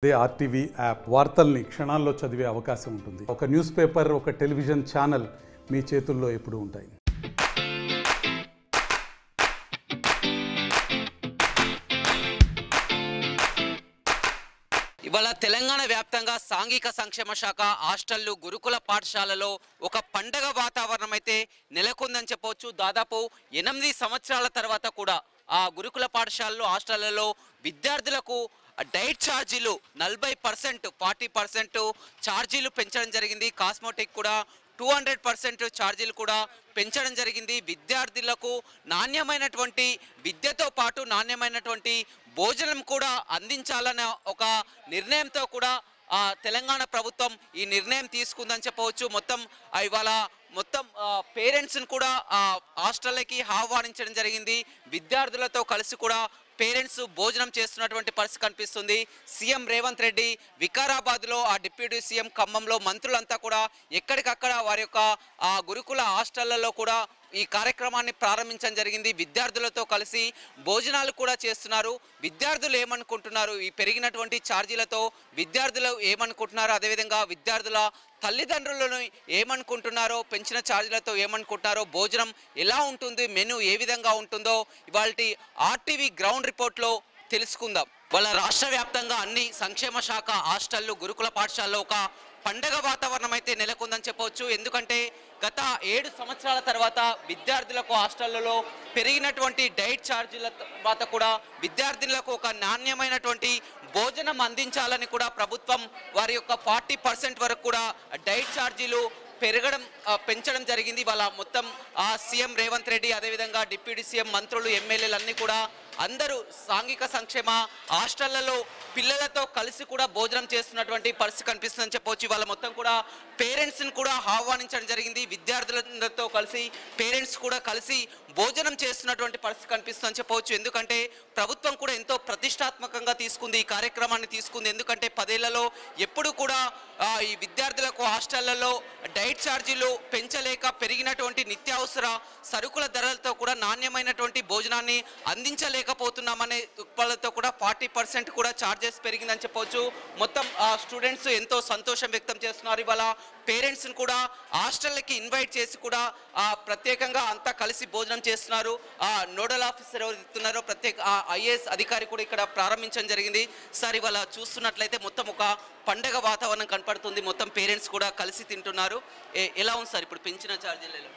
అదే RTV app వార్తల్ని క్షణాల్లో చదివే అవకాశం ఉంటుంది. ఒక న్యూస్ పేపర్, ఒక టెలివిజన్ ఛానల్ మీ చేతుల్లో ఎప్పుడూ ఉంటాయి. ఇవాళ తెలంగాణ వ్యాప్తంగా సాంఘిక సంక్షేమ శాఖ హాస్టళ్లు గురుకుల పాఠశాలలో ఒక పండగ వాతావరణం అయితే నెలకొందని చెప్పవచ్చు. దాదాపు 8 సంవత్సరాల తర్వాత కూడా ఆ గురుకుల పాఠశాలలో హాస్టళ్లలో విద్యార్థులకు డైట్ ఛార్జీలు 40%, 40% ఛార్జీలు పెంచడం జరిగింది. కాస్మోటిక్ కూడా 200% ఛార్జీలు కూడా పెంచడం జరిగింది. విద్యార్థులకు నాణ్యమైనటువంటి విద్యతో పాటు నాణ్యమైనటువంటి భోజనం కూడా అందించాలన్న ఒక నిర్ణయంతో కూడా తెలంగాణ ప్రభుత్వం ఈ నిర్ణయం తీసుకుందని చెప్పవచ్చు. ఇవాళ పేరెంట్స్ని కూడా హాస్టల్కి ఆహ్వానించడం జరిగింది. విద్యార్థులతో కలిసి కూడా పేరెంట్స్ భోజనం చేస్తున్నటువంటి పరిస్థితి కనిపిస్తుంది. సీఎం రేవంత్ రెడ్డి వికారాబాద్లో, డిప్యూటీ సీఎం ఖమ్మంలో మంత్రులంతా కూడా ఎక్కడికక్కడ వారి యొక్క గురుకుల హాస్టళ్లలో కూడా ఈ కార్యక్రమాన్ని ప్రారంభించడం జరిగింది. విద్యార్థులతో కలిసి భోజనాలు కూడా చేస్తున్నారు. విద్యార్థులు ఏమనుకుంటున్నారు, ఈ పెరిగినటువంటి ఛార్జీలతో విద్యార్థులు ఏమనుకుంటున్నారు, అదేవిధంగా విద్యార్థుల తల్లిదండ్రులను ఏమనుకుంటున్నారో, పెంచిన ఛార్జీలతో ఏమనుకుంటున్నారో, భోజనం ఎలా ఉంటుంది, మెనూ ఏ విధంగా ఉంటుందో ఇవాల్టి ఆర్టీవీ గ్రౌండ్ రిపోర్ట్లో తెలుసుకుందాం. వాళ్ళ రాష్ట్ర వ్యాప్తంగా అన్ని సంక్షేమ శాఖ హాస్టళ్లు గురుకుల పాఠశాలలో ఒక పండగ వాతావరణం అయితే నెలకొందని చెప్పవచ్చు. ఎందుకంటే గత 7 సంవత్సరాల తర్వాత విద్యార్థులకు హాస్టళ్లలో పెరిగినటువంటి డైట్ ఛార్జీల తర్వాత కూడా విద్యార్థులకు ఒక నాణ్యమైనటువంటి భోజనం అందించాలని కూడా ప్రభుత్వం వారి యొక్క 40% వరకు కూడా డైట్ ఛార్జీలు పెంచడం జరిగింది. వాళ్ళ సీఎం రేవంత్ రెడ్డి, అదేవిధంగా డిప్యూటీ సీఎం, మంత్రులు, ఎమ్మెల్యేలు అన్నీ కూడా అందరూ సాంఘిక సంక్షేమ హాస్టళ్లలో పిల్లలతో కలిసి కూడా భోజనం చేస్తున్నటువంటి పరిస్థితి కనిపిస్తుందని చెప్పవచ్చు. ఇవాళ కూడా పేరెంట్స్ని కూడా ఆహ్వానించడం జరిగింది. విద్యార్థులతో కలిసి పేరెంట్స్ కూడా కలిసి భోజనం చేస్తున్నటువంటి పరిస్థితి కనిపిస్తుందని చెప్పవచ్చు. ఎందుకంటే ప్రభుత్వం కూడా ఎంతో ప్రతిష్టాత్మకంగా తీసుకుంది, ఈ కార్యక్రమాన్ని తీసుకుంది. ఎందుకంటే 10 ఏళ్లలో ఎప్పుడు కూడా ఈ విద్యార్థులకు హాస్టళ్లలో డైట్ ఛార్జీలు పెంచలేక పెరిగినటువంటి నిత్యావసర సరుకుల ధరలతో కూడా నాణ్యమైనటువంటి భోజనాన్ని అందించలేకపోతున్నామనే దృక్పథంతో కూడా 40% కూడా ఛార్జెస్ పెరిగిందని చెప్పవచ్చు. స్టూడెంట్స్ ఎంతో సంతోషం వ్యక్తం చేస్తున్నారు. ఇవాళ పేరెంట్స్ని కూడా హాస్టల్కి ఇన్వైట్ చేసి కూడా ప్రత్యేకంగా అంతా కలిసి భోజనం చేస్తున్నారు. నోడల్ ఆఫీసర్ ఎవరు ఇస్తున్నారో ప్రత్యేక ఐఏఎస్ అధికారి కూడా ఇక్కడ ప్రారంభించడం జరిగింది. సార్, ఇవాళ చూస్తున్నట్లయితే ఒక పండగ వాతావరణం కనపడుతుంది. పేరెంట్స్ కూడా కలిసి తింటున్నారు. ఎలా ఉంది సార్ ఇప్పుడు పెంచిన ఛార్జీలలో?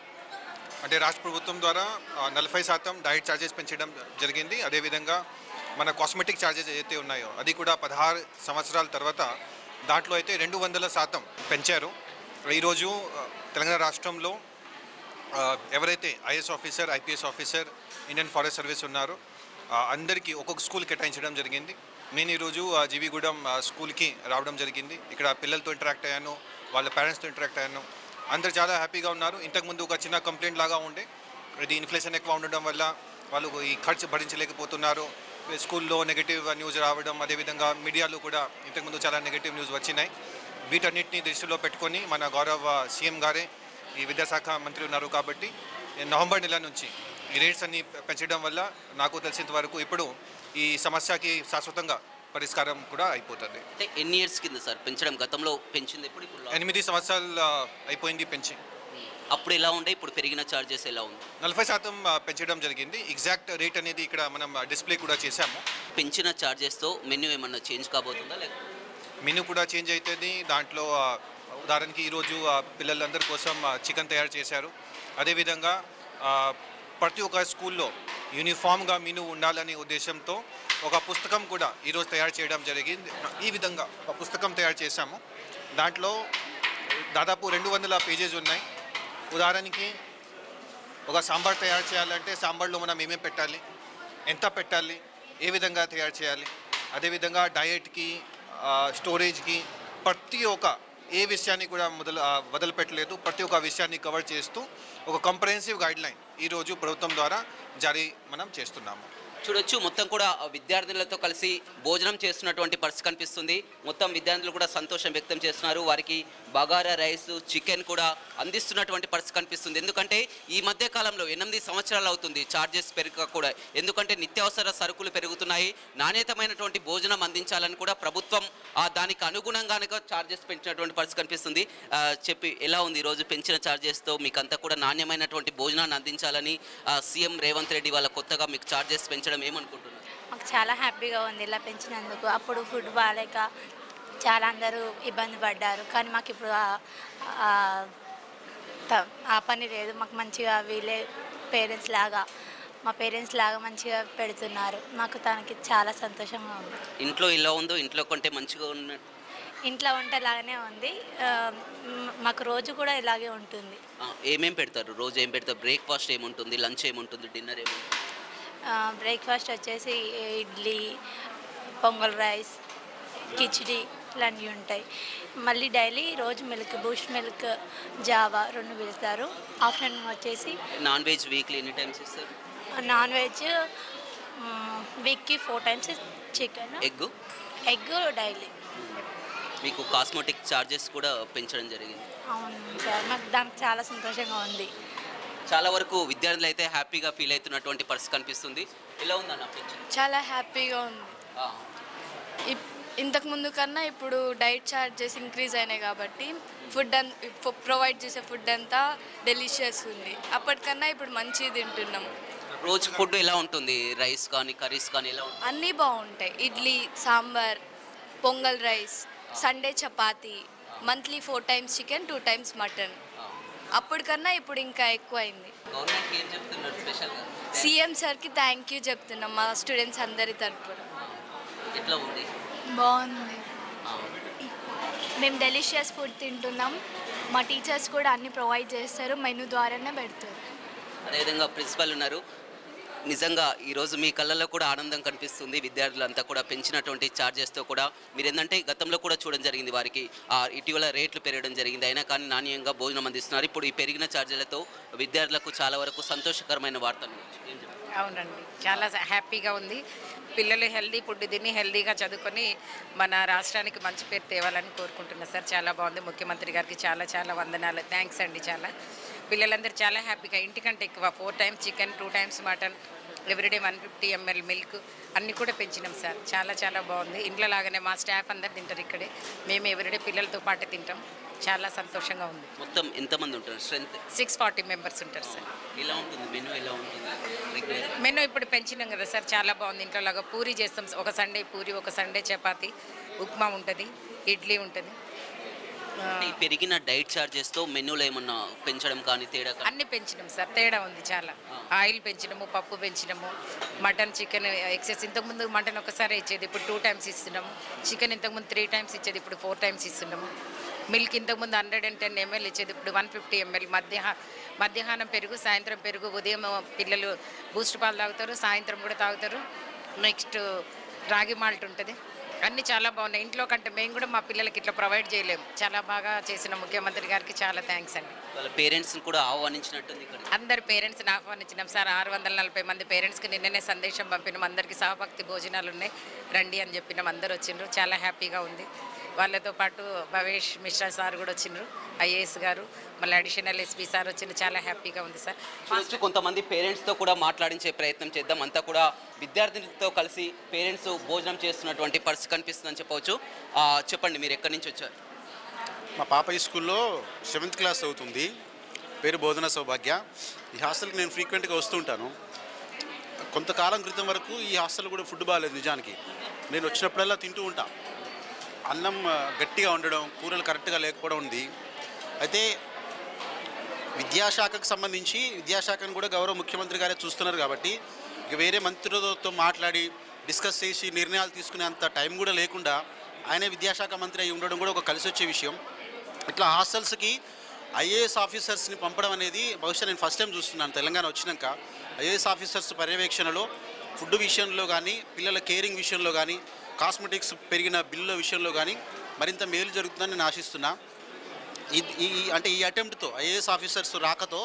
అంటే రాష్ట్ర ప్రభుత్వం ద్వారా 40% డైట్ ఛార్జెస్ పెంచడం జరిగింది. అదేవిధంగా మన కాస్మెటిక్ ఛార్జెస్ ఏదైతే ఉన్నాయో అది కూడా 16 సంవత్సరాల తర్వాత దాంట్లో అయితే 200% పెంచారు. ఈరోజు తెలంగాణ రాష్ట్రంలో ఎవరైతే IAS officer, IPS officer, Indian forest service ఉన్నారో అందరికీ ఒక్కొక్క స్కూల్ కేటాయించడం జరిగింది. నేను ఈరోజు జీవిగూడెం స్కూల్కి రావడం జరిగింది. ఇక్కడ పిల్లలతో ఇంటరాక్ట్ అయ్యాను, వాళ్ళ పేరెంట్స్తో ఇంటరాక్ట్ అయ్యాను. అందరు చాలా హ్యాపీగా ఉన్నారు. ఇంతకుముందు ఒక చిన్న కంప్లైంట్ లాగా ఉండే, ఇది ఇన్ఫ్లేషన్ ఎక్కువ ఉండడం వల్ల వాళ్ళు ఈ ఖర్చు భరించలేకపోతున్నారు, స్కూల్లో నెగిటివ్ న్యూస్ రావడం, అదేవిధంగా మీడియాలో కూడా ఇంతకుముందు చాలా నెగిటివ్ న్యూస్ వచ్చినాయి. వీటన్నిటిని దృష్టిలో పెట్టుకొని మన గౌరవ సీఎం గారే ఈ విద్యాశాఖ మంత్రి ఉన్నారు కాబట్టి నవంబర్ నెల నుంచి ఈ రేట్స్ అన్ని పెంచడం వల్ల నాకు తెలిసినంత వరకు ఇప్పుడు ఈ సమస్యకి శాశ్వతంగా పరిష్కారం కూడా అయిపోతుంది. అంటే ఎన్ని ఇయర్స్ కింద సార్ పెంచడం? గతంలో పెంచింది ఎప్పుడు? 8 సంవత్సరాలు అయిపోయింది పెంచి. అప్పుడు ఎలా ఉండే, ఇప్పుడు పెరిగిన ఛార్జెస్ ఎలా ఉంది? 40% పెంచడం జరిగింది. ఎగ్జాక్ట్ రేట్ అనేది ఇక్కడ మనం డిస్ప్లే కూడా చేశాము. పెంచిన ఛార్జెస్తో మెనూ ఏమన్నా చేంజ్ కాబోతుందా? లేకపోతే మెనూ కూడా చేంజ్ అవుతుంది. దాంట్లో ఉదాహరణకి ఈరోజు పిల్లలందరి కోసం చికెన్ తయారు చేశారు. అదేవిధంగా ప్రతి ఒక్క స్కూల్లో యూనిఫామ్గా మెనూ ఉండాలనే ఉద్దేశంతో ఒక పుస్తకం కూడా ఈరోజు తయారు చేయడం జరిగింది. ఈ విధంగా ఒక పుస్తకం తయారు చేశాము. దాంట్లో దాదాపు 200 పేజెస్ ఉన్నాయి. ఉదాహరణకి ఒక సాంబార్ తయారు చేయాలంటే సాంబార్లో మనం ఏమేమి పెట్టాలి, ఎంత పెట్టాలి, ఏ విధంగా తయారు చేయాలి, అదేవిధంగా డయట్కి, స్టోరేజ్కి ప్రతి ఒక్క ఏ విషయాన్ని కూడా వదిలిపెట్టలేదు. ప్రతి ఒక్క విషయాన్ని కవర్ చేస్తూ ఒక కంప్రహెన్సివ్ గైడ్లైన్ ఈరోజు ప్రభుత్వం ద్వారా జారీ మనం చేస్తున్నాము. చూడొచ్చు మొత్తం కూడా విద్యార్థులతో కలిసి భోజనం చేస్తున్నటువంటి పరిస్థితి కనిపిస్తుంది. మొత్తం విద్యార్థులు కూడా సంతోషం వ్యక్తం చేస్తున్నారు. వారికి బగారా రైస్, చికెన్ కూడా అందిస్తున్నటువంటి పరిస్థితి కనిపిస్తుంది. ఎందుకంటే ఈ మధ్య కాలంలో 8 సంవత్సరాలు అవుతుంది చార్జెస్ పెరగక కూడా. ఎందుకంటే నిత్యావసర సరుకులు పెరుగుతున్నాయి. నాణ్యతమైనటువంటి భోజనం అందించాలని కూడా ప్రభుత్వం దానికి అనుగుణంగానే చార్జెస్ పెంచినటువంటి పరిస్థితి కనిపిస్తుంది. చెప్పి ఎలా ఉంది ఈరోజు పెంచిన చార్జెస్తో మీకు అంతా కూడా నాణ్యమైనటువంటి భోజనాన్ని అందించాలని సీఎం రేవంత్ రెడ్డి వాళ్ళ కొత్తగా మీకు చార్జెస్ పెంచడం ఏమనుకుంటున్నారు? మాకు చాలా హ్యాపీగా ఉంది ఇలా పెంచినందుకు. అప్పుడు ఫుడ్ బాగాలేక చాలా అందరూ ఇబ్బంది పడ్డారు, కానీ మాకు ఇప్పుడు ఆ పని లేదు. మాకు మంచిగా వీళ్ళే మా పేరెంట్స్ లాగా మంచిగా పెడుతున్నారు. మాకు తనకి చాలా సంతోషంగా ఉంది. ఇంట్లో ఇలా ఉందో ఇంట్లో కొంటే మంచిగా ఉన్నట్టు ఇంట్లో వంట లాగానే ఉంది. మాకు రోజు కూడా ఇలాగే ఉంటుంది. ఏమేం పెడతారు? రోజు ఏం పెడతారు? బ్రేక్ఫాస్ట్ ఏముంటుంది, లంచ్ ఏముంటుంది, డిన్నర్ ఏముంటుంది? బ్రేక్ఫాస్ట్ వచ్చేసి ఇడ్లీ, పొంగల్ రైస్, కిచిడి ఇలాంటివి ఉంటాయి. మళ్ళీ డైలీ రోజు మిల్క్, బూస్ట్ మిల్క్, జావా 2 పెడతారు. ఆఫ్టర్నూన్ వచ్చేసి నాన్ వెజ్ వీక్లీ ఎన్ని టైమ్స్ ఇస్తారు? నాన్ వెజ్ వీక్కి 4 టైమ్స్, చికెన్, ఎగ్ డైలీ. మీకు కాస్మెటిక్ చార్జెస్ కూడా పెంచడం జరిగింది. అవును సార్, మాకు దానికి చాలా సంతోషంగా ఉంది. చాలా వరకు విద్యార్థులు అయితే హ్యాపీగా ఫీల్ అవుతున్నటువంటి పరిస్థితి కనిపిస్తుంది. ఎలా ఉందన్న పెన్షన్? చాలా హ్యాపీగా ఉంది. ఇంతకు ముందు కన్నా ఇప్పుడు డైట్ ఛార్జెస్ ఇంక్రీజ్ అయినాయి కాబట్టి ప్రొవైడ్ చేసే ఫుడ్ అంతా డెలిషియస్ ఉంది. అప్పటికన్నా ఇప్పుడు మంచిగా తింటున్నాం. రోజు ఫుడ్ ఎలా ఉంటుంది? రైస్ కానీ కర్రీస్ కానీ ఎలా ఉంటుంది? అన్నీ బాగుంటాయి. Idli, sambar, pongal rice, Sunday chapati, monthly 4 times chicken, 2 times mutton. అప్పటికన్నా ఇప్పుడు ఇంకా ఎక్కువ అయింది. సీఎం సార్కి థ్యాంక్ యూ చెప్తున్నాం మా స్టూడెంట్స్ అందరి తరపున. ఎట్లా ఉంది? బాగుంది. మేము డెలిషియస్ ఫుడ్ తింటున్నాం. మా టీచర్స్ కూడా అన్ని ప్రొవైడ్ చేస్తారు, మెనూ ద్వారానే పెడతారు. అదేవిధంగా ప్రిన్సిపల్ ఉన్నారు. నిజంగా ఈరోజు మీ కళ్ళల్లో కూడా ఆనందం కనిపిస్తుంది. విద్యార్థులంతా కూడా పెంచినటువంటి ఛార్జెస్తో కూడా మీరు ఏంటంటే గతంలో కూడా చూడడం జరిగింది, వారికి ఇటీవల రేట్లు పెరగడం జరిగింది, అయినా కానీ నాణ్యంగా భోజనం అందిస్తున్నారు. ఇప్పుడు ఈ పెరిగిన ఛార్జీలతో విద్యార్థులకు చాలా వరకు సంతోషకరమైన వార్తలు. అవునండి, చాలా హ్యాపీగా ఉంది. పిల్లలు హెల్దీ ఫుడ్ తిని హెల్దీగా చదువుకొని మన రాష్ట్రానికి మంచి పేరు తేవాలని కోరుకుంటున్నా సార్. చాలా బాగుంది. ముఖ్యమంత్రి గారికి చాలా చాలా వందనాలు, థ్యాంక్స్ అండి. చాలా పిల్లలందరూ చాలా హ్యాపీగా, ఇంటికంటే ఎక్కువ 4 times chicken, 2 times mutton, everyday 150 ml milk అన్నీ కూడా పెంచినాం సార్. చాలా చాలా బాగుంది. ఇంట్లో లాగానే మా స్టాఫ్ అందరు తింటారు ఇక్కడే. మేము ఎవ్రీడే పిల్లలతో పాటు తింటాం. చాలా సంతోషంగా ఉంది. మొత్తం ఎంతమంది ఉంటారు? స్ట్రెంత్ 640 మెంబర్స్ ఉంటారు సార్. ఎలా ఉంటుంది మెనూ? ఎలా ఉంటుంది మెనూ? ఇప్పుడు పెంచినాం కదా సార్, చాలా బాగుంది. ఇంట్లో లాగా పూరి చేస్తాం, ఒక సండే పూరి, ఒక సండే చపాతి, ఉప్మా ఉంటుంది, ఇడ్లీ ఉంటుంది. ఈ పెరిగిన డైట్ ఛార్జెస్తో మెనూలో ఏమన్నా పెంచడం కానీ తేడా? అన్నీ పెంచినాం సార్, తేడా ఉంది చాలా. ఆయిల్ పెంచినాము, పప్పు పెంచినాము, మటన్, చికెన్ ఎక్సెస్. ఇంతకుముందు మటన్ ఒకసారి ఇచ్చేది, ఇప్పుడు 2 టైమ్స్ ఇస్తున్నాము. చికెన్ ఇంతకుముందు 3 టైమ్స్ ఇచ్చేది, ఇప్పుడు 4 టైమ్స్ ఇస్తున్నాము. మిల్క్ ఇంతకుముందు 110 ml ఇచ్చేది, ఇప్పుడు 150 ml. మధ్యాహ్నం పెరుగు, సాయంత్రం పెరుగు. ఉదయం పిల్లలు బూస్ట్ పాలు తాగుతారు, సాయంత్రం కూడా తాగుతారు. నెక్స్ట్ రాగి మాల్ట్ ఉంటుంది. అన్నీ చాలా బాగున్నాయి. ఇంట్లో కంటే మేము కూడా మా పిల్లలకి ఇట్లా ప్రొవైడ్ చేయలేము. చాలా బాగా చేసిన ముఖ్యమంత్రి గారికి చాలా థ్యాంక్స్ అండి. వాళ్ళ పేరెంట్స్ని కూడా ఆహ్వానించినట్టుంది ఇక్కడ. అందరు పేరెంట్స్ని ఆహ్వానించినాం సార్. 640 మంది పేరెంట్స్కి నిన్ననే సందేశం పంపినాం. అందరికీ సహభక్తి భోజనాలు ఉన్నాయి, రండి అని చెప్పినాం. అందరు వచ్చిండ్రు, చాలా హ్యాపీగా ఉంది. వాళ్ళతో పాటు భవేష్ మిశ్రా సార్ కూడా వచ్చిండ్రు, ఐఏఎస్ గారు, మళ్ళీ అడిషనల్ ఎస్పీ సార్ వచ్చిండ్రు. చాలా హ్యాపీగా ఉంది సార్. ఫస్ట్ కొంతమంది పేరెంట్స్తో కూడా మాట్లాడించే ప్రయత్నం చేద్దాం. అంతా కూడా విద్యార్థులతో కలిసి పేరెంట్స్ భోజనం చేస్తున్నటువంటి పరిస్థితి కనిపిస్తుందని చెప్పవచ్చు. చెప్పండి, మీరు ఎక్కడి నుంచి వచ్చారు? మా పాప ఈ స్కూల్లో 7th క్లాస్ అవుతుంది. పేరు బోధన సౌభాగ్య. ఈ హాస్టల్కి నేను ఫ్రీక్వెంట్గా వస్తూ ఉంటాను. కొంతకాలం క్రితం వరకు ఈ హాస్టల్ కూడా ఫుడ్ బాగాలేదు. నిజానికి నేను వచ్చినప్పుడల్లా తింటూ ఉంటా. అన్నం గట్టిగా ఉండడం, కూరలు కరెక్ట్గా లేకపోవడం ఉంది. అయితే విద్యాశాఖకు సంబంధించి విద్యాశాఖను కూడా గౌరవ ముఖ్యమంత్రి గారే చూస్తున్నారు కాబట్టి ఇక వేరే మంత్రులతో మాట్లాడి డిస్కస్ చేసి నిర్ణయాలు తీసుకునే అంత టైం కూడా లేకుండా ఆయనే విద్యాశాఖ మంత్రి అయి ఉండడం కూడా ఒక కలిసి వచ్చే విషయం. ఇట్లా హాస్టల్స్కి ఐఏఎస్ ఆఫీసర్స్ని పంపడం అనేది బహుశా నేను ఫస్ట్ టైం చూస్తున్నాను. తెలంగాణ వచ్చినాక ఐఏఎస్ ఆఫీసర్స్ పర్యవేక్షణలో ఫుడ్ విషయంలో కానీ, పిల్లల కేరింగ్ విషయంలో కానీ, కాస్మెటిక్స్ పెరిగిన బిల్లుల విషయంలో కానీ మరింత మేలు జరుగుతుందని నేను ఆశిస్తున్నా. ఈ అటెంప్ట్తో ఐఏఎస్ ఆఫీసర్స్ రాకతో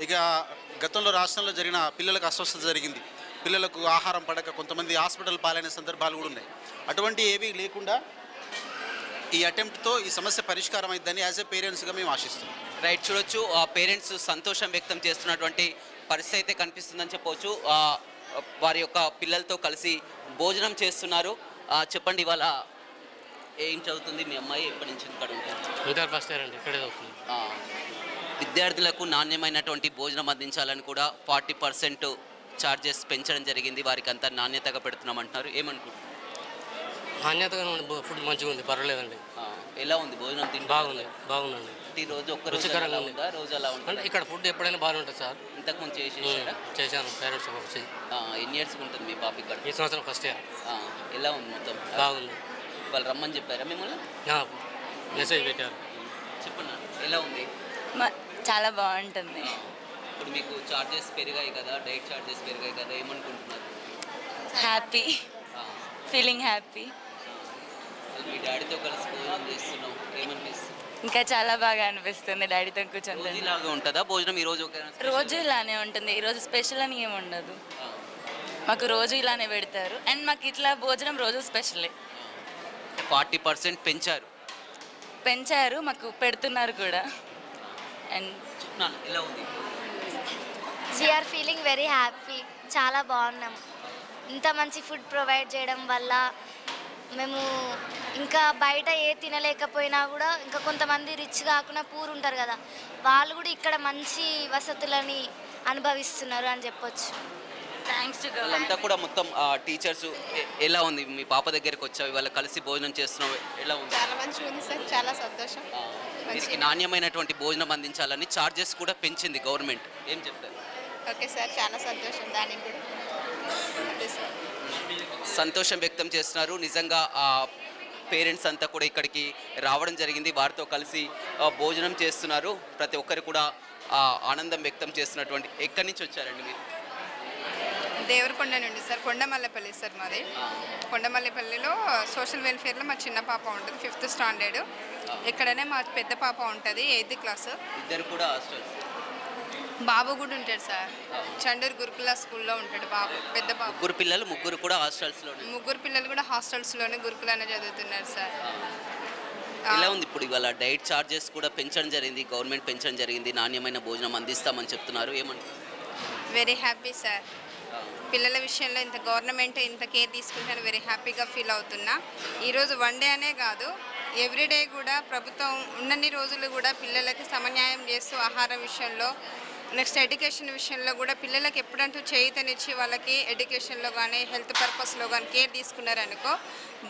ఇక గతంలో రాష్ట్రంలో జరిగిన పిల్లలకు అస్వస్థత జరిగింది. పిల్లలకు ఆహారం పడక కొంతమంది హాస్పిటల్ పాలైన సందర్భాలు కూడా ఉన్నాయి. అటువంటి ఏవి లేకుండా ఈ అటెంప్ట్తో ఈ సమస్య పరిష్కారం అయిద్దని యాజ్ ఎ పేరెంట్స్గా మేము ఆశిస్తున్నాం. రైట్, చూడొచ్చు పేరెంట్స్ సంతోషం వ్యక్తం చేస్తున్నటువంటి పరిస్థితి అయితే కనిపిస్తుందని చెప్పవచ్చు. వారి యొక్క పిల్లలతో కలిసి భోజనం చేస్తున్నారు. చెప్పండి, ఇవాళ ఏం చదువుతుంది మీ అమ్మాయి? ఎప్పటి నుంచి ఇక్కడ ఉంటుంది? ఇంటర్ ఫస్ట్ ఇయర్ అండి, ఇక్కడే చదువుతుంది. విద్యార్థులకు నాణ్యమైనటువంటి భోజనం అందించాలని కూడా 40% ఛార్జెస్ పెంచడం జరిగింది. వారికి అంతా నాణ్యతగా పెడుతున్నాం అంటున్నారు. ఏమనుకుంటున్నారు? నాణ్యతగా ఫుడ్ మంచిగా ఉంది, పర్వాలేదండి. ఎలా ఉంది భోజనం? తిని బాగుందండి. రోజు ఒక్క రోజు రుచికరంగా ఉందా? రోజు అలా ఉంటుంది. అంటే ఇక్కడ ఫుడ్ ఎప్పుడైనా బాగానే ఉంటుంది సార్. ఇంతకుముందు చేశాను పేరెంట్స్ వచ్చి. ఎన్ని ఇయర్స్ ఉంటుంది మీ పాప ఇక్కడ? ఈ సంవత్సరం ఫస్ట్ ఇయర్. ఎలా ఉంది మొత్తం? బాగుంది. వాళ్ళు రమ్మని చెప్పారా మిమ్మల్ని? మెసేజ్ పెట్టారు. చెప్పండి, ఎలా ఉంది? చాలా బాగుంటుంది. ఇప్పుడు మీకు ఛార్జెస్ పెరిగాయి కదా, డైట్ ఛార్జెస్ పెరిగాయి కదా, ఏమనుకుంటున్నారు? Happy, feeling happy. మీ డాడీతో కలిసి భోజనం చేస్తున్నాం, ఏమనిపిస్తుంది? ఇంకా చాలా బాగా అనిపిస్తుంది డాడీతో కూర్చొని. ఇలాగే ఉంటుందా భోజనం? ఈ రోజు రోజు ఇలానే ఉంటుంది, ఈరోజు స్పెషల్ అని ఏమి ఉండదు. మాకు రోజు ఇలానే పెడతారు అండ్ మాకు ఇట్లా భోజనం రోజు స్పెషలే. 40% పెంచారు, మాకు పెడుతున్నారు కూడా. అండ్ ఎలా ఉంది? We are feeling very happy. చాలా బాగున్నాం. ఇంత మంచి ఫుడ్ ప్రొవైడ్ చేయడం వల్ల మేము ఇంకా బయట ఏ తినలేకపోయినా కూడా ఇంకా కొంతమంది రిచ్ కాకుండా పూర్ ఉంటారు కదా, వాళ్ళు కూడా ఇక్కడ మంచి వసతులని అనుభవిస్తున్నారు అని చెప్పొచ్చు. థ్యాంక్స్ టు వాళ్ళంతా కూడా మొత్తం టీచర్స్. ఎలా ఉంది? మీ పాప దగ్గరికి వచ్చావు, ఇవాళ కలిసి భోజనం చేస్తున్నావు, ఎలా ఉంది? చాలా మంచిగా ఉంది సార్, చాలా సంతోషం. దీనికి నాణ్యమైనటువంటి భోజనం అందించాలని ఛార్జెస్ కూడా పెంచింది గవర్నమెంట్. ఏం చెప్తారు? ఓకే సార్, చాలా సంతోషం. దానికి కూడా సంతోషం వ్యక్తం చేస్తున్నారు. నిజంగా పేరెంట్స్ అంతా కూడా ఇక్కడికి రావడం జరిగింది, వారితో కలిసి భోజనం చేస్తున్నారు. ప్రతి ఒక్కరు కూడా ఆనందం వ్యక్తం చేస్తున్నటువంటి. ఎక్కడి నుంచి వచ్చారండి మీరు? దేవరకొండ నుండి సార్. కొండమల్లపల్లి సార్ మాది. కొండమల్లపల్లిలో సోషల్ వెల్ఫేర్లో మా చిన్న పాప ఉంటుంది, 5th స్టాండర్డ్. ఇక్కడనే మా పెద్ద పాప ఉంటుంది, 8th క్లాస్. ఇద్దరు కూడా హాస్టల్? బాబు కూడా ఉంటాడు సార్, చండూరు గురుకుల స్కూల్లో ఉంటాడు బాబు, పెద్ద బాబు. ముగ్గురు కూడా హాస్టల్స్లో? ముగ్గురు పిల్లలు కూడా హాస్టల్స్లోనే గురుకులానే చదువుతున్నారు సార్. ఎలా ఉంది ఇప్పుడు? ఇవాళ డైట్ ఛార్జెస్ కూడా పెంచడం జరిగింది, గవర్నమెంట్ పెంచడం జరిగింది, నాణ్యమైన భోజనం అందిస్తామని చెప్తున్నారు. ఏమంటారు? Very happy sir. పిల్లల విషయంలో ఇంత గవర్నమెంట్ ఇంత కేర్ తీసుకుంటాను, వెరీ హ్యాపీగా ఫీల్ అవుతున్నా. ఈరోజు వన్ డే అనే కాదు, ఎవ్రీడే కూడా ప్రభుత్వం ఉన్నన్ని రోజులు కూడా పిల్లలకి సమన్యాయం చేస్తూ ఆహారం విషయంలో, నెక్స్ట్ ఎడ్యుకేషన్ విషయంలో కూడా పిల్లలకి ఎప్పుడంటూ చేయూతనిచ్చి వాళ్ళకి ఎడ్యుకేషన్లో కానీ హెల్త్ పర్పస్లో కానీ కేర్ తీసుకున్నారనుకో,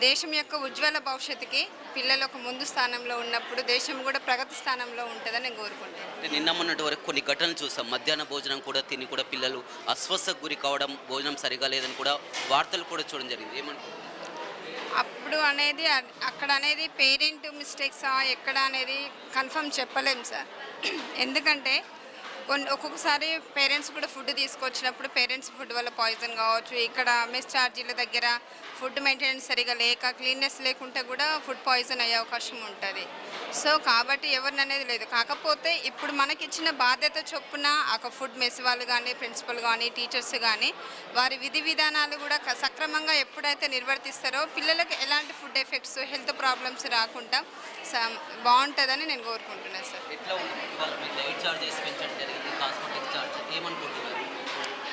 దేశం యొక్క ఉజ్వల భవిష్యత్తుకి పిల్లలు ఒక ముందు స్థానంలో ఉన్నప్పుడు దేశం కూడా ప్రగతి స్థానంలో ఉంటుందని నేను కోరుకుంటాను. నిన్న మొన్నటి వరకు కొన్ని ఘటనలు చూసాం, మధ్యాహ్న భోజనం కూడా తిని కూడా పిల్లలు అస్వస్థకు గురి కావడం, భోజనం సరిగా లేదని కూడా వార్తలు కూడా చూడడం జరిగింది. ఏమంటారు? అప్పుడు అనేది అక్కడ అనేది పేరెంట్ మిస్టేక్సా ఎక్కడ అనేది కన్ఫర్మ్ చెప్పలేము సార్. ఎందుకంటే ఒక్కొక్కసారి పేరెంట్స్ కూడా ఫుడ్ తీసుకొచ్చినప్పుడు పేరెంట్స్ ఫుడ్ వల్ల పాయిజన్ కావచ్చు. ఇక్కడ మెస్ ఛార్జీల దగ్గర ఫుడ్ మెయింటెనెన్స్ సరిగా లేక, క్లీన్నెస్ లేకుంటే కూడా ఫుడ్ పాయిజన్ అయ్యే అవకాశం ఉంటుంది. సో కాబట్టి ఎవరిని అనేది లేదు. కాకపోతే ఇప్పుడు మనకి ఇచ్చిన బాధ్యత చొప్పున ఒక ఫుడ్ మెస్ వాళ్ళు కానీ, ప్రిన్సిపల్ కానీ, టీచర్స్ కానీ వారి విధి విధానాలు కూడా సక్రమంగా ఎప్పుడైతే నిర్వర్తిస్తారో పిల్లలకు ఎలాంటి ఫుడ్ ఎఫెక్ట్స్, హెల్త్ ప్రాబ్లమ్స్ రాకుండా బాగుంటుందని నేను కోరుకుంటున్నాను సార్.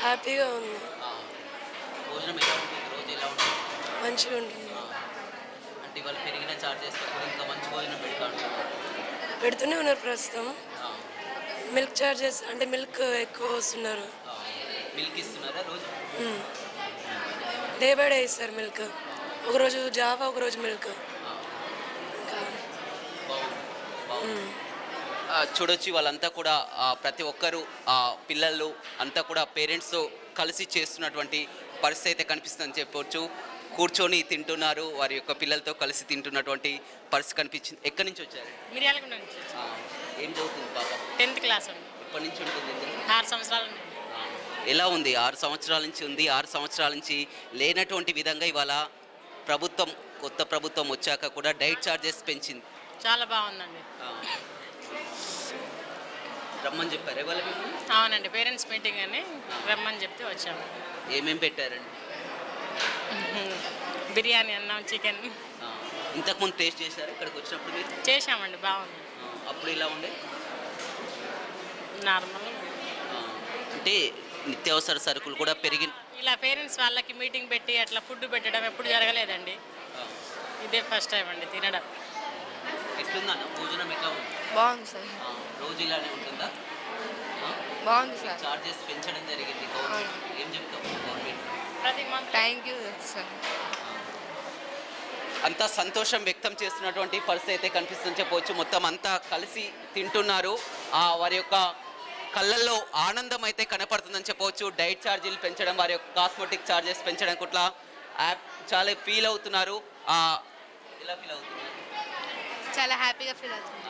హ్యాపీగా ఉంది, మంచిగా ఉంటుంది. పెడుతూనే ఉన్నారు ప్రస్తుతం. మిల్క్ చార్జెస్ అంటే మిల్క్ ఎక్కువ వస్తున్నారు. డే బై డే ఇస్తారు మిల్క్. ఒకరోజు జావా, ఒకరోజు మిల్క్. చూడొచ్చు వాళ్ళంతా కూడా ప్రతి ఒక్కరు పిల్లలు అంతా కూడా పేరెంట్స్తో కలిసి చేస్తున్నటువంటి పరిస్థితి అయితే కనిపిస్తుందని చెప్పవచ్చు. కూర్చొని తింటున్నారు, వారి యొక్క పిల్లలతో కలిసి తింటున్నటువంటి పరిస్థితి కనిపించింది. ఎక్కడి నుంచి వచ్చారు? మిర్యాలగూడ నుంచి. ఏం చదువుతుంది పాప? 10th class. ఎప్పటి నుంచి ఉంటుంది? 6 సంవత్సరాలు. ఎలా ఉంది? 6 సంవత్సరాల నుంచి ఉంది. 6 సంవత్సరాల నుంచి లేనటువంటి విధంగా ఇవాళ ప్రభుత్వం, కొత్త ప్రభుత్వం వచ్చాక కూడా డైట్ ఛార్జెస్ పెంచింది. చాలా బాగుందండి. రమ్మని చెప్పారు ఇవాళ మీకు? అవునండి, పేరెంట్స్ మీటింగ్ అని రమ్మని చెప్తే వచ్చాము. ఏమేమి పెట్టారండి? బిర్యానీ అన్నం, చికెన్ ఇంతకుముందు టేస్ట్ చేశారు ఇక్కడికి వచ్చినప్పుడు మీరు? చేసామండి, బాగుంది. అప్పుడు ఇలా ఉండే నార్మల్. అంటే నిత్యావసర సరుకులు కూడా పెరిగి ఇలా పేరెంట్స్ వాళ్ళకి మీటింగ్ పెట్టి అట్లా ఫుడ్ పెట్టడం ఎప్పుడు జరగలేదండి. ఇదే ఫస్ట్ టైం అండి తినడం. ఎట్లుందన్న భోజనం ఎట్లా ఉంది? బాగుంది సార్. రోజు ఇలానే ఉంటుందా? బాగుంది సార్. చార్జెస్ పెంచడం జరిగింది గవర్నమెంట్. ఏం చెప్తాం గవర్నమెంట్? ప్రతి మంత్. Thank you sir. అంతా సంతోషం వ్యక్తం చేస్తున్నటువంటి పరిస్థితి అయితే కనిపిస్తుందని చెప్పవచ్చు. మొత్తం అంతా కలిసి తింటున్నారు. వారి యొక్క కళ్ళల్లో ఆనందం అయితే కనపడుతుందని చెప్పవచ్చు. డైట్ ఛార్జీలు పెంచడం, వారి యొక్క కాస్మెటిక్ ఛార్జెస్ పెంచడం కుట్లా చాలా ఫీల్ అవుతున్నారు. ఎలా ఫీల్ అవుతున్నారు? చాలా హ్యాపీగా ఫీల్ అవుతుంది.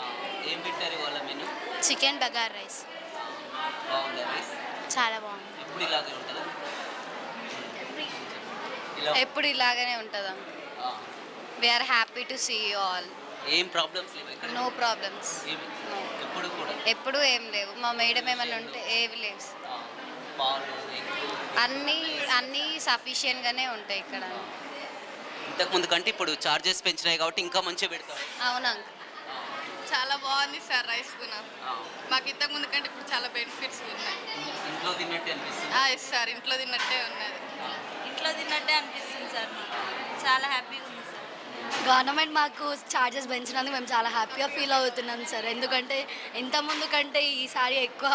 ఏం పెట్టారు వాళ్ళ మెనూ? Chicken bagara rice. బాగుందా రైస్? చాలా బాగుంది. ఎప్పుడు ఇలాగే ఉంటుందా? ఎప్పుడు ఇలాగనే ఉంటుందా? We are happy to see you all. ఏం ప్రాబ్లమ్స్ లేవు ఇక్కడ? No problems. ఎప్పుడు కూడా ఎప్పుడు ఏం లేవు. మా మేడం ఏమన్నా ఉంటే ఏవి లేవు. పాలు అన్నీ సఫిషియెంట్గానే ఉంటాయి ఇక్కడ. ఇంతకుముందు కంటే ఇప్పుడు చార్జెస్ పెంచినాయి కాబట్టి ఇంకా మంచిగా పెడతారు. అవునా? చాలా బాగుంది సార్ రైస్ కూడా. మాకు ఇంతకు ముందు కంటే ఇప్పుడు చాలా బెనిఫిట్స్ ఉన్నాయి. ఇంట్లో తిన్నట్టే అనిపిస్తుంది? ఎస్ సార్, ఇంట్లో తిన్నట్టే ఉన్నది. ఇంట్లో తిన్నట్టే అనిపిస్తుంది సార్. చాలా హ్యాపీగా ఉంది సార్. గవర్నమెంట్ మాకు ఛార్జెస్ పెంచినందుకు మేము చాలా హ్యాపీగా ఫీల్ అవుతున్నాం సార్. ఎందుకంటే ఇంత ముందు కంటే ఈసారి ఎక్కువ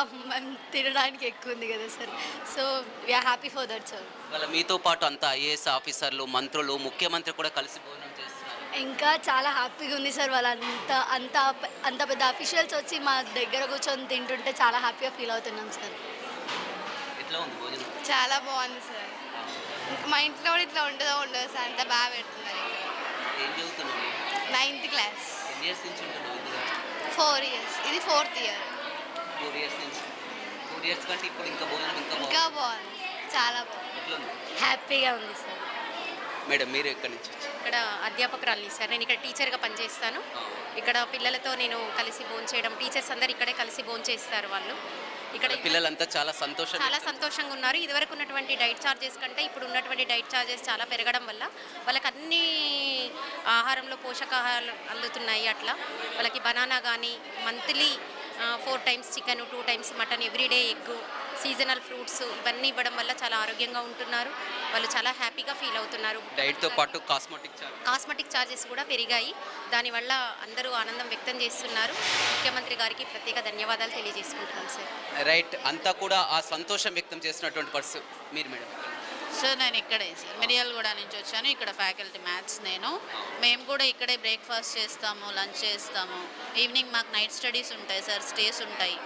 తినడానికి ఎక్కువ ఉంది కదా sir. So we are happy for that sir. వాళ్ళ మీతో పాటు అంతా ఐఏఎస్ ఆఫీసర్లు, మంత్రులు, ముఖ్యమంత్రి కూడా కలిసి భోజనం చేస్తున్నారు. ఇంకా చాలా హ్యాపీగా ఉంది సార్. వాళ్ళంతా అంత పెద్ద అఫీషియల్స్ వచ్చి మా దగ్గర కూర్చొని తింటుంటే చాలా హ్యాపీగా ఫీల్ అవుతున్నాం సార్. ఎట్లా ఉంది భోజనం? చాలా బాగుంది సార్. మా ఇంట్లో కూడా ఇట్లా ఉండదో ఉండదు సార్, అంత బాగా పెడుతున్నారు. ఏం చదువుతున్నావు? 9th class. ఎన్ని ఇయర్స్ నుంచి ఉంటున్నావు ఇందులో? 4 years. ఇది 4th year. 4 years నుంచి. 4 years కంటే ఇప్పుడు ఇంకా భోజనం ఇంకా బాగుంది. చాలా బాగుంది. ఎట్లా ఉంది? హ్యాపీగా ఉంది సార్. మేడం మీరు ఎక్కడి నుంచి వచ్చారు? ఇక్కడ అధ్యాపకురాలిని సార్. నేను ఇక్కడ టీచర్గా పనిచేస్తాను. ఇక్కడ పిల్లలతో నేను కలిసి భోంచేయడం, టీచర్స్ అందరు ఇక్కడే కలిసి భోంచేస్తారు. వాళ్ళు ఇక్కడ పిల్లలంతా చాలా సంతోషంగా ఉన్నారు. ఇదివరకు ఉన్నటువంటి డైట్ ఛార్జెస్ కంటే ఇప్పుడు ఉన్నటువంటి డైట్ ఛార్జెస్ చాలా పెరగడం వల్ల వాళ్ళకి అన్ని ఆహారంలో పోషకాహారాలు అందుతున్నాయి. అట్లా వాళ్ళకి బనానా కానీ monthly 4 times chicken, 2 times mutton, everyday egg, seasonal fruits ఇవన్నీ ఇవ్వడం వల్ల చాలా ఆరోగ్యంగా ఉంటున్నారు. వాళ్ళు చాలా హ్యాపీగా ఫీల్ అవుతున్నారు. డైట్తో పాటు కాస్మెటిక్ ఛార్జెస్ కూడా పెరిగాయి. దానివల్ల అందరూ ఆనందం వ్యక్తం చేస్తున్నారు. ముఖ్యమంత్రి గారికి ప్రత్యేక ధన్యవాదాలు తెలియజేసుకుంటున్నాం సార్. రైట్, అంతా కూడా ఆ సంతోషం వ్యక్తం చేస్తున్నటువంటి పరిస్థితి. మీరు మేడం? సార్ నేను ఇక్కడే సార్ మిర్యాలగూడ నుంచి వచ్చాను. ఇక్కడ ఫ్యాకల్టీ మ్యాథ్స్. మేము కూడా ఇక్కడే బ్రేక్ఫాస్ట్ చేస్తాము, లంచ్ చేస్తాము. ఈవినింగ్ మాకు నైట్ స్టడీస్ ఉంటాయి సార్, స్టేస్ ఉంటాయి.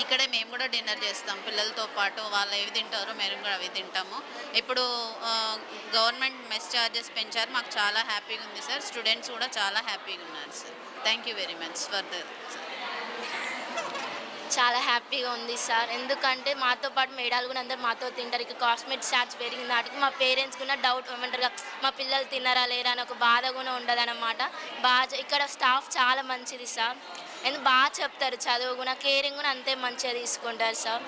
ఇక్కడే మేము కూడా డిన్నర్ చేస్తాం పిల్లలతో పాటు. వాళ్ళు ఏవి తింటారో మేము కూడా అవి తింటాము. ఇప్పుడు గవర్నమెంట్ మెస్ ఛార్జెస్ పెంచారు, మాకు చాలా హ్యాపీగా ఉంది సార్. స్టూడెంట్స్ కూడా చాలా హ్యాపీగా ఉన్నారు sir. Thank you very much for that. చాలా హ్యాపీగా ఉంది సార్. ఎందుకంటే మాతో పాటు మేడాలు కూడా అందరు మాతో తింటారు. ఇక కాస్మెటిక్ ఛార్జ్ పెరిగిన నాటికి మా పేరెంట్స్ కూడా డౌట్ ఏమంటారు, మా పిల్లలు తిన్నారా లేరా అని ఒక బాధ కూడా ఉండదు అన్నమాట. ఇక్కడ స్టాఫ్ చాలా మంచిది సార్. ఎందుకు బాగా చెప్తారు, చదువు కూడా, కేరింగ్ కూడా అంతే మంచిగా తీసుకుంటారు సార్.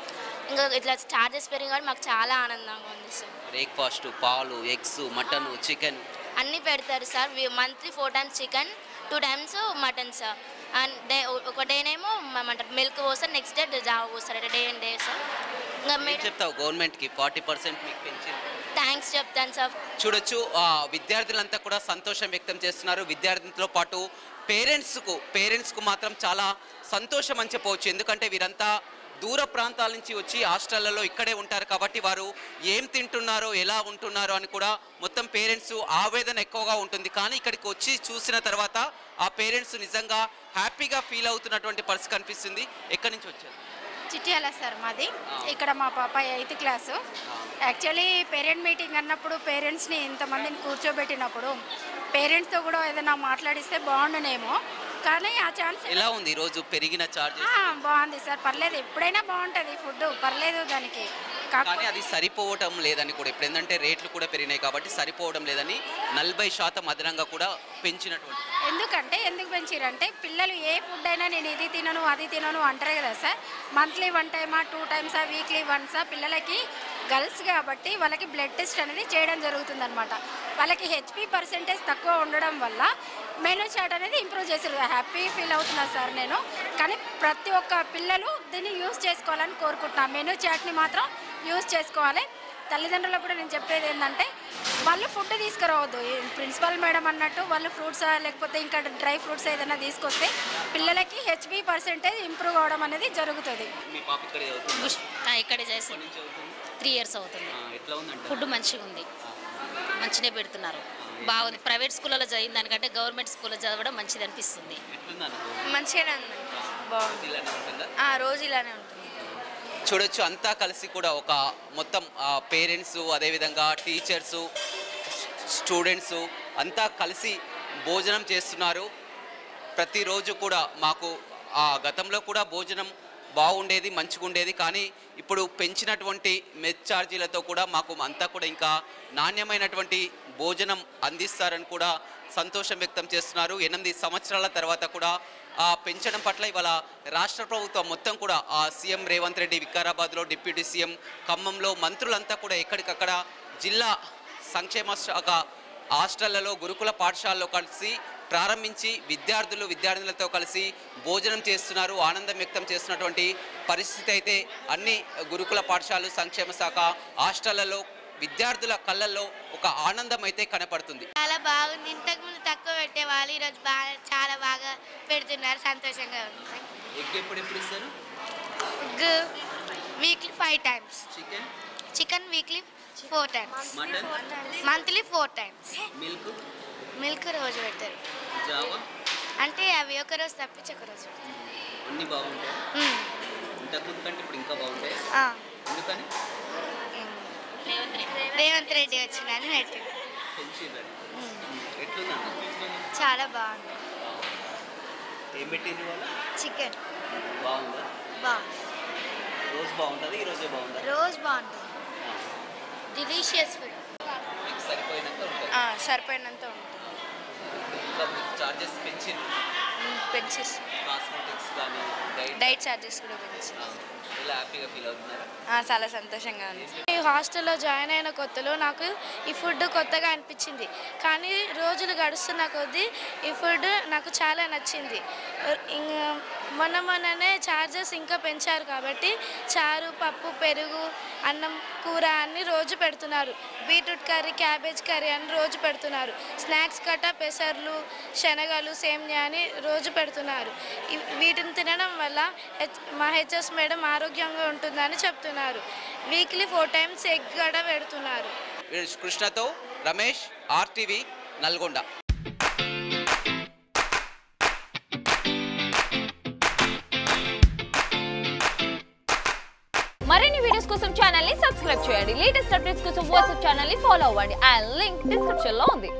ఇంకా ఇట్లా ఛార్జెస్ పెరిగి మాకు చాలా ఆనందంగా ఉంది సార్. బ్రేక్ఫాస్ట్, పాలు, ఎగ్స్, మటన్, చికెన్ అన్నీ పెడతారు sir. Monthly 4 times chicken, 2 times mutton sir. And ఒక డేనేమో ఏమంటారు మిల్క్ పోస్తారు, నెక్స్ట్ డే జావ పోస్తారు. Day and day sir. ఇంకా చెప్తావు గవర్నమెంట్కి 40% మీకు పెంచి? థ్యాంక్స్ చెప్తాను సార్. చూడొచ్చు, విద్యార్థులంతా కూడా సంతోషం వ్యక్తం చేస్తున్నారు. విద్యార్థులతో పాటు పేరెంట్స్కు మాత్రం చాలా సంతోషం అని చెప్పవచ్చు. ఎందుకంటే వీరంతా దూర ప్రాంతాల నుంచి వచ్చి హాస్టళ్లలో ఇక్కడే ఉంటారు కాబట్టి వారు ఏం తింటున్నారో, ఎలా ఉంటున్నారో అని కూడా మొత్తం పేరెంట్స్ ఆవేదన ఎక్కువగా ఉంటుంది. కానీ ఇక్కడికి వచ్చి చూసిన తర్వాత ఆ పేరెంట్స్ నిజంగా హ్యాపీగా ఫీల్ అవుతున్నటువంటి పరిస్థితి కనిపిస్తుంది. ఎక్కడి నుంచి వచ్చారు? చిట్యాల సార్ మాది. ఇక్కడ మా పాప 8th class. Actually parent meeting అన్నప్పుడు పేరెంట్స్ని ఇంతమందిని కూర్చోబెట్టినప్పుడు పేరెంట్స్తో కూడా ఏదైనా మాట్లాడిస్తే బాగుండునేమో. కానీ ఆ ఛాన్స్ ఎలా ఉంది ఈరోజు పెరిగిన ఛార్జెస్? బాగుంది సార్, పర్లేదు, ఎప్పుడైనా బాగుంటుంది ఫుడ్, పర్లేదు దానికి. కానీ అది సరిపోవటం లేదని కూడా ఇప్పుడు ఏంటంటే రేట్లు కూడా పెరిగినాయి కాబట్టి సరిపోవడం లేదని 40% అదనంగా కూడా పెంచినటువంటి. ఎందుకు పెంచారంటే పిల్లలు ఏ ఫుడ్ అయినా నేను ఇది తినను అది తినను అంటారు కదా సార్. మంత్లీ 1 టైమా 2 టైమ్సా వీక్లీ వన్సా పిల్లలకి గర్ల్స్ కాబట్టి వాళ్ళకి బ్లడ్ టెస్ట్ అనేది చేయడం జరుగుతుంది అనమాట. వాళ్ళకి హెచ్పి పర్సెంటేజ్ తక్కువ ఉండడం వల్ల మెనూ చాట్ అనేది ఇంప్రూవ్ చేశారు. హ్యాపీ ఫీల్ అవుతున్నా సార్ నేను. కానీ ప్రతి ఒక్క పిల్లలు దీన్ని యూజ్ చేసుకోవాలని కోరుకుంటున్నాను. మెనూ చాట్ని మాత్రం యూజ్ చేసుకోవాలి. తల్లిదండ్రులకు కూడా నేను చెప్పేది ఏంటంటే వాళ్ళు ఫుడ్ తీసుకురావద్దు. ప్రిన్సిపల్ మేడం అన్నట్టు వాళ్ళు ఫ్రూట్స్ లేకపోతే ఇంకా డ్రై ఫ్రూట్స్ ఏదైనా తీసుకొస్తే పిల్లలకి హెచ్బి పర్సెంటేజ్ ఇంప్రూవ్ అవడం అనేది జరుగుతుంది. ఇక్కడే చేసి 3 years అవుతుంది. ఫుడ్ మంచిగా ఉంది, మంచిగా పెడుతున్నారు, బాగుంది. ప్రైవేట్ స్కూల్లో చదివిన దానికంటే గవర్నమెంట్ స్కూల్లో చదవడం మంచిది అనిపిస్తుంది. మంచిగానే ఉంది, బాగుంది, రోజు ఇలానే ఉంటుంది. చూడొచ్చు అంతా కలిసి కూడా ఒక మొత్తం పేరెంట్స్ అదేవిధంగా టీచర్సు స్టూడెంట్స్ అంతా కలిసి భోజనం చేస్తున్నారు. ప్రతిరోజు కూడా మాకు గతంలో కూడా భోజనం బాగుండేది, మంచిగా ఉండేది. కానీ ఇప్పుడు పెంచినటువంటి మెస్ ఛార్జీలతో కూడా మాకు అంతా కూడా ఇంకా నాణ్యమైనటువంటి భోజనం అందిస్తారని కూడా సంతోషం వ్యక్తం చేస్తున్నారు. 8 సంవత్సరాల తర్వాత కూడా పెంచడం పట్ల ఇవాళ రాష్ట్ర ప్రభుత్వం మొత్తం కూడా సీఎం రేవంత్ రెడ్డి వికారాబాద్లో, డిప్యూటీ సీఎం ఖమ్మంలో, మంత్రులంతా కూడా ఎక్కడికక్కడ జిల్లా సంక్షేమ శాఖ హాస్టళ్లలో గురుకుల పాఠశాలలో కలిసి ప్రారంభించి విద్యార్థులతో కలిసి భోజనం చేస్తున్నారు. ఆనందం వ్యక్తం చేస్తున్నటువంటి పరిస్థితి అయితే అన్ని గురుకుల పాఠశాలలు సంక్షేమ శాఖ హాస్టళ్లలో విద్యార్థుల కళ్ళల్లో ఒక ఆనందం అయితే కనపడుతుంది. చాలా బాగుంది. ఇంతకుముందు తక్కువ పెట్టేవాళ్ళు, ఈరోజు చాలా బాగా పెడుతున్నారు, సంతోషంగా ఉంది. ఎగ్ ఎప్పుడు ఇస్తారు? Weekly 5 times. Chicken weekly 4 times. Monthly 4 times. Milk రోజు పెడతారు. అంటే అవి ఒక రోజు తప్పించి ఒక రోజు అన్ని బాగుంటాయి. ఇంతకుముందు కంటే ఇప్పుడు ఇంకా బాగుంటాయి. ఎందుకని? రేవంత్ రెడ్డి వచ్చిందని పెట్టి చాలా బాగుంది. చికెన్ బాగుందా? బాగుంది. రోజు బాగుంటుంది, ఈ రోజే బాగుంటుంది. రోజు బాగుంటుంది. Delicious food. సరిపోయినంత ఉంటుంది. సరిపోయినంత ఉంటుంది. చార్జెస్ పెంచారు. కాస్మెటిక్స్ కానీ డైట్ చార్జెస్ కూడా పెంచారు. ఇలా హ్యాపీగా ఫీల్ అవుతున్నారా? చాలా సంతోషంగా ఉంది. ఈ హాస్టల్లో జాయిన్ అయిన కొత్తలో నాకు ఈ ఫుడ్ కొత్తగా అనిపించింది. కానీ రోజులు గడుస్తున్న కొద్దీ ఈ ఫుడ్ నాకు చాలా నచ్చింది. మొన్ననే ఛార్జెస్ ఇంకా పెంచారు కాబట్టి చారు, పప్పు, పెరుగు, అన్నం, కూర అన్ని రోజు పెడుతున్నారు. బీట్రూట్ కర్రీ, క్యాబేజ్ కర్రీ అని రోజు పెడుతున్నారు. స్నాక్స్ కట్ట పెసర్లు, శనగలు, సేమ్యా అని రోజు పెడుతున్నారు. వీటిని తినడం వల్ల మా హెచ్ఎస్ మేడం ఆరోగ్యంగా ఉంటుందని చెప్తున్నారు. వీక్లీ 4 times ఎగ్ కూడా పెడుతున్నారు. కృష్ణతో రమేష్, RTV, నల్గొండ. మరిన్ని వీడియోస్ కోసం ఛానల్ ని సబ్స్క్రైబ్ చేయండి. లేటెస్ట్ అప్డేట్స్ కోసం వాట్సాప్ ఛానల్ ని ఫాలో అవ్వండి. ఆ లింక్ డిస్క్రిప్షన్ లో ఉంది.